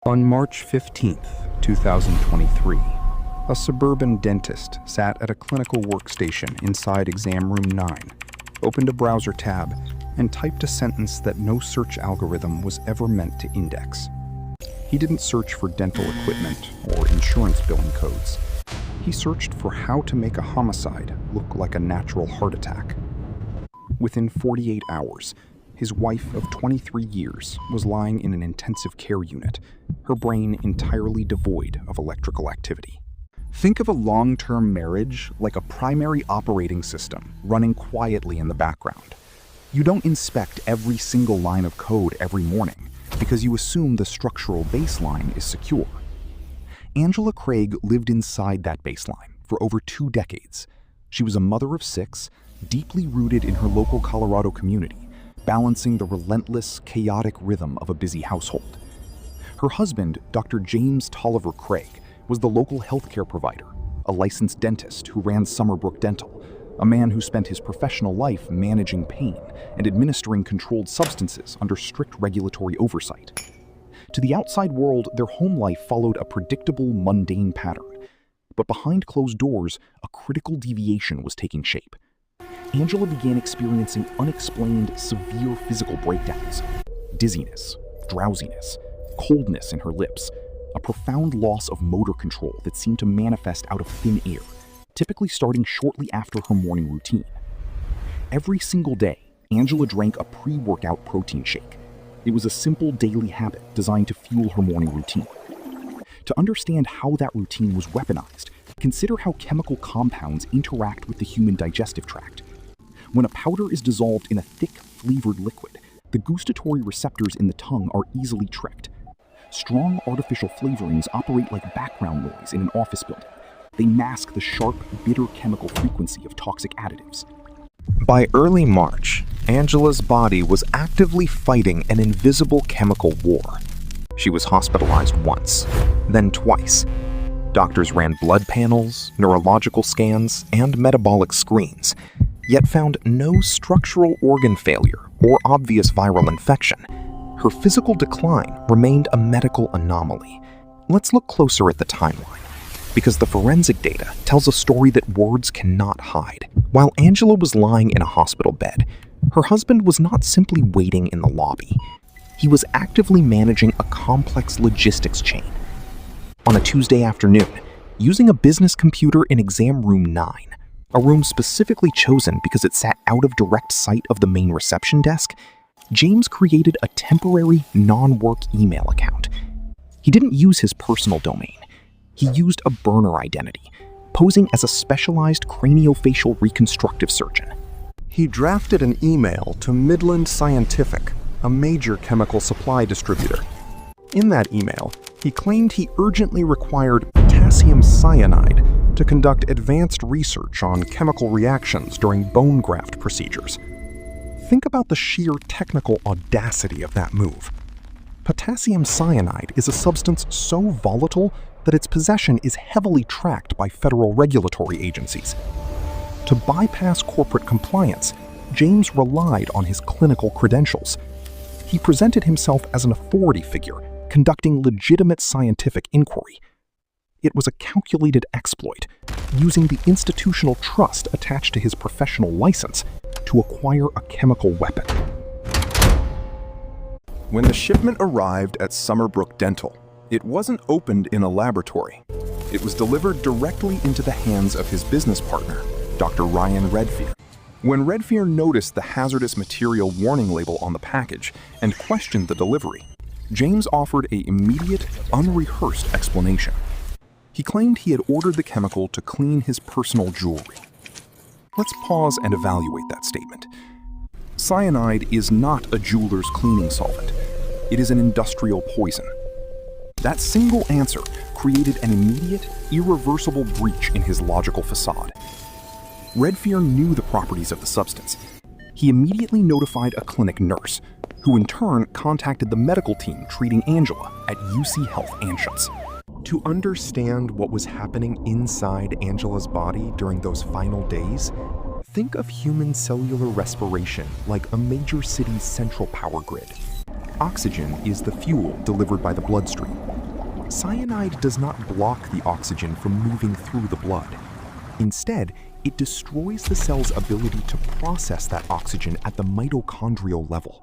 On March 15th, 2023, a suburban dentist sat at a clinical workstation inside exam room 9, opened a browser tab, and typed a sentence that no search algorithm was ever meant to index. He didn't search for dental equipment or insurance billing codes. He searched for how to make a homicide look like a natural heart attack. Within 48 hours, his wife of 23 years was lying in an intensive care unit, her brain entirely devoid of electrical activity. Think of a long-term marriage like a primary operating system running quietly in the background. You don't inspect every single line of code every morning because you assume the structural baseline is secure. Angela Craig lived inside that baseline for over 2 decades. She was a mother of 6, deeply rooted in her local Colorado community, balancing the relentless, chaotic rhythm of a busy household. Her husband, Dr. James Toliver Craig, was the local healthcare provider, a licensed dentist who ran Summerbrook Dental, a man who spent his professional life managing pain and administering controlled substances under strict regulatory oversight. To the outside world, their home life followed a predictable, mundane pattern. But behind closed doors, a critical deviation was taking shape. Angela began experiencing unexplained, severe physical breakdowns. Dizziness, drowsiness, coldness in her lips, a profound loss of motor control that seemed to manifest out of thin air, typically starting shortly after her morning routine. Every single day, Angela drank a pre-workout protein shake. It was a simple daily habit designed to fuel her morning routine. To understand how that routine was weaponized, consider how chemical compounds interact with the human digestive tract. When a powder is dissolved in a thick, flavored liquid, the gustatory receptors in the tongue are easily tricked. Strong artificial flavorings operate like background noise in an office building. They mask the sharp, bitter chemical frequency of toxic additives. By early March, Angela's body was actively fighting an invisible chemical war. She was hospitalized once, then twice. Doctors ran blood panels, neurological scans, and metabolic screens, yet found no structural organ failure or obvious viral infection. Her physical decline remained a medical anomaly. Let's look closer at the timeline, because the forensic data tells a story that words cannot hide. While Angela was lying in a hospital bed, her husband was not simply waiting in the lobby. He was actively managing a complex logistics chain. On a Tuesday afternoon, using a business computer in exam room 9, a room specifically chosen because it sat out of direct sight of the main reception desk, James created a temporary non-work email account. He didn't use his personal domain. He used a burner identity, posing as a specialized craniofacial reconstructive surgeon. He drafted an email to Midland Scientific, a major chemical supply distributor. In that email, he claimed he urgently required potassium cyanide to conduct advanced research on chemical reactions during bone graft procedures. Think about the sheer technical audacity of that move. Potassium cyanide is a substance so volatile that its possession is heavily tracked by federal regulatory agencies. To bypass corporate compliance, James relied on his clinical credentials. He presented himself as an authority figure, conducting legitimate scientific inquiry. It was a calculated exploit, using the institutional trust attached to his professional license to acquire a chemical weapon. When the shipment arrived at Summerbrook Dental, it wasn't opened in a laboratory. It was delivered directly into the hands of his business partner, Dr. Ryan Redfield. When Redfield noticed the hazardous material warning label on the package and questioned the delivery, James offered an immediate, unrehearsed explanation. He claimed he had ordered the chemical to clean his personal jewelry. Let's pause and evaluate that statement. Cyanide is not a jeweler's cleaning solvent. It is an industrial poison. That single answer created an immediate, irreversible breach in his logical facade. Redfield knew the properties of the substance. He immediately notified a clinic nurse, who in turn contacted the medical team treating Angela at UC Health Anschutz. To understand what was happening inside Angela's body during those final days, think of human cellular respiration like a major city's central power grid. Oxygen is the fuel delivered by the bloodstream. Cyanide does not block the oxygen from moving through the blood. Instead, it destroys the cell's ability to process that oxygen at the mitochondrial level.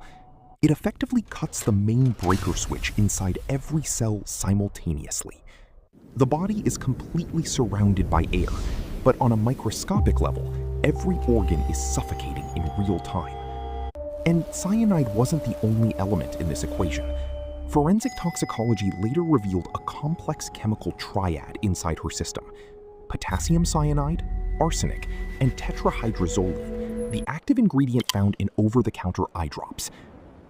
It effectively cuts the main breaker switch inside every cell simultaneously. The body is completely surrounded by air, but on a microscopic level, every organ is suffocating in real time. And cyanide wasn't the only element in this equation. Forensic toxicology later revealed a complex chemical triad inside her system: potassium cyanide, arsenic, and tetrahydrozoline, the active ingredient found in over-the-counter eye drops.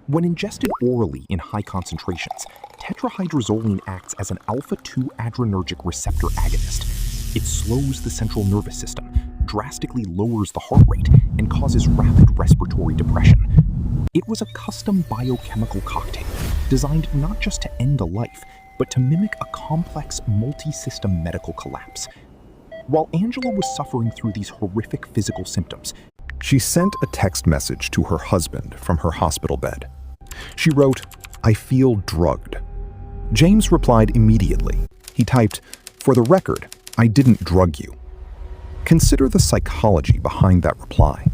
When ingested orally in high concentrations, tetrahydrozoline acts as an alpha-2 adrenergic receptor agonist. It slows the central nervous system, drastically lowers the heart rate, and causes rapid respiratory depression. It was a custom biochemical cocktail designed not just to end a life, but to mimic a complex multi-system medical collapse. While Angela was suffering through these horrific physical symptoms, she sent a text message to her husband from her hospital bed. She wrote, "I feel drugged." James replied immediately. He typed, "For the record, I didn't drug you." Consider the psychology behind that reply.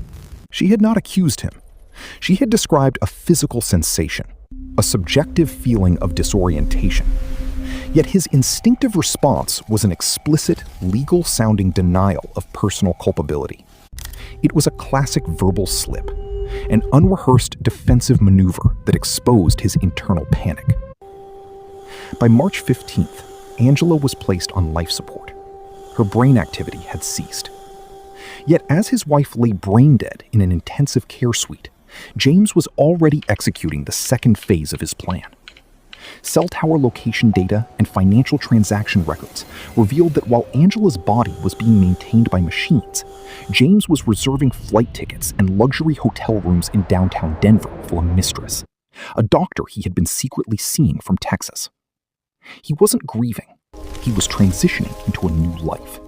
She had not accused him. She had described a physical sensation, a subjective feeling of disorientation. Yet his instinctive response was an explicit, legal-sounding denial of personal culpability. It was a classic verbal slip, an unrehearsed defensive maneuver that exposed his internal panic. By March 15th, Angela was placed on life support. Her brain activity had ceased. Yet as his wife lay brain dead in an intensive care suite, James was already executing the second phase of his plan. Cell tower location data and financial transaction records revealed that while Angela's body was being maintained by machines, James was reserving flight tickets and luxury hotel rooms in downtown Denver for a mistress, a doctor he had been secretly seeing from Texas. He wasn't grieving. He was transitioning into a new life.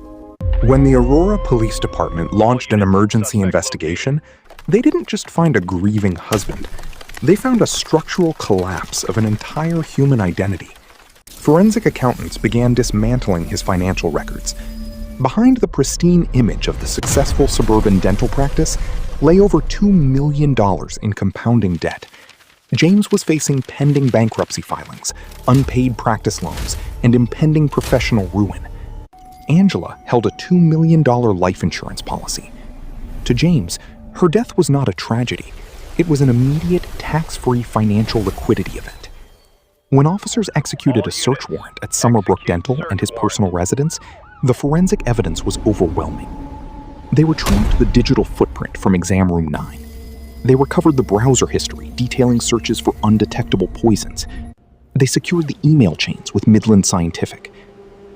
When the Aurora Police Department launched an emergency investigation, they didn't just find a grieving husband. They found a structural collapse of an entire human identity. Forensic accountants began dismantling his financial records. Behind the pristine image of the successful suburban dental practice lay over $2 million in compounding debt. James was facing pending bankruptcy filings, unpaid practice loans, and impending professional ruin. Angela held a $2 million life insurance policy. To James, her death was not a tragedy. It was an immediate, tax-free financial liquidity event. When officers executed a search warrant at Summerbrook Dental and his personal residence, the forensic evidence was overwhelming. They retrieved the digital footprint from exam room 9. They recovered the browser history detailing searches for undetectable poisons. They secured the email chains with Midland Scientific.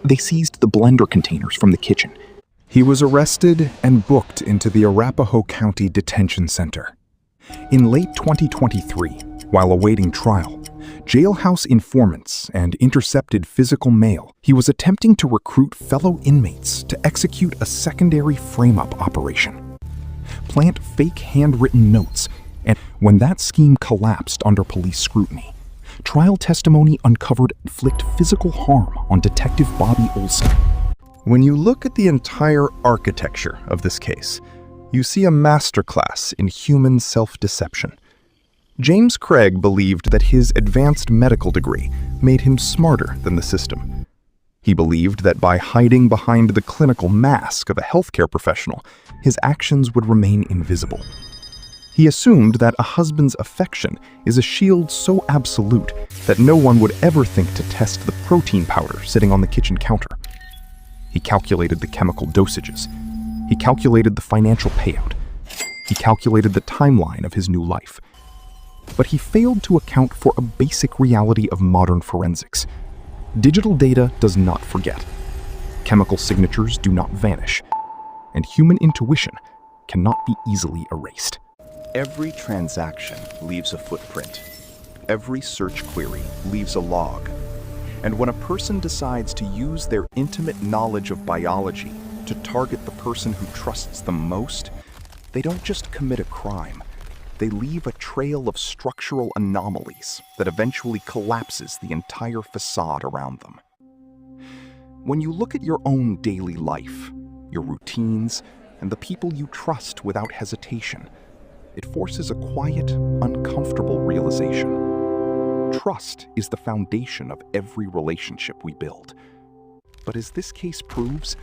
They seized the blender containers from the kitchen. He was arrested and booked into the Arapahoe County Detention Center. In late 2023, while awaiting trial, jailhouse informants and intercepted physical mail, he was attempting to recruit fellow inmates to execute a secondary frame-up operation. Plant fake handwritten notes, and when that scheme collapsed under police scrutiny, trial testimony uncovered inflict physical harm on Detective Bobby Olson. When you look at the entire architecture of this case, you see a masterclass in human self-deception. James Craig believed that his advanced medical degree made him smarter than the system. He believed that by hiding behind the clinical mask of a healthcare professional, his actions would remain invisible. He assumed that a husband's affection is a shield so absolute that no one would ever think to test the protein powder sitting on the kitchen counter. He calculated the chemical dosages. He calculated the financial payout. He calculated the timeline of his new life. But he failed to account for a basic reality of modern forensics. Digital data does not forget. Chemical signatures do not vanish. And human intuition cannot be easily erased. Every transaction leaves a footprint. Every search query leaves a log. And when a person decides to use their intimate knowledge of biology to target the person who trusts them most, they don't just commit a crime. They leave a trail of structural anomalies that eventually collapses the entire facade around them. When you look at your own daily life, your routines, and the people you trust without hesitation, it forces a quiet, uncomfortable realization. Trust is the foundation of every relationship we build. But as this case proves,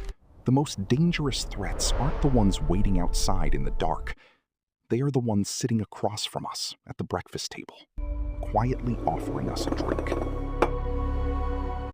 the most dangerous threats aren't the ones waiting outside in the dark. They are the ones sitting across from us at the breakfast table, quietly offering us a drink.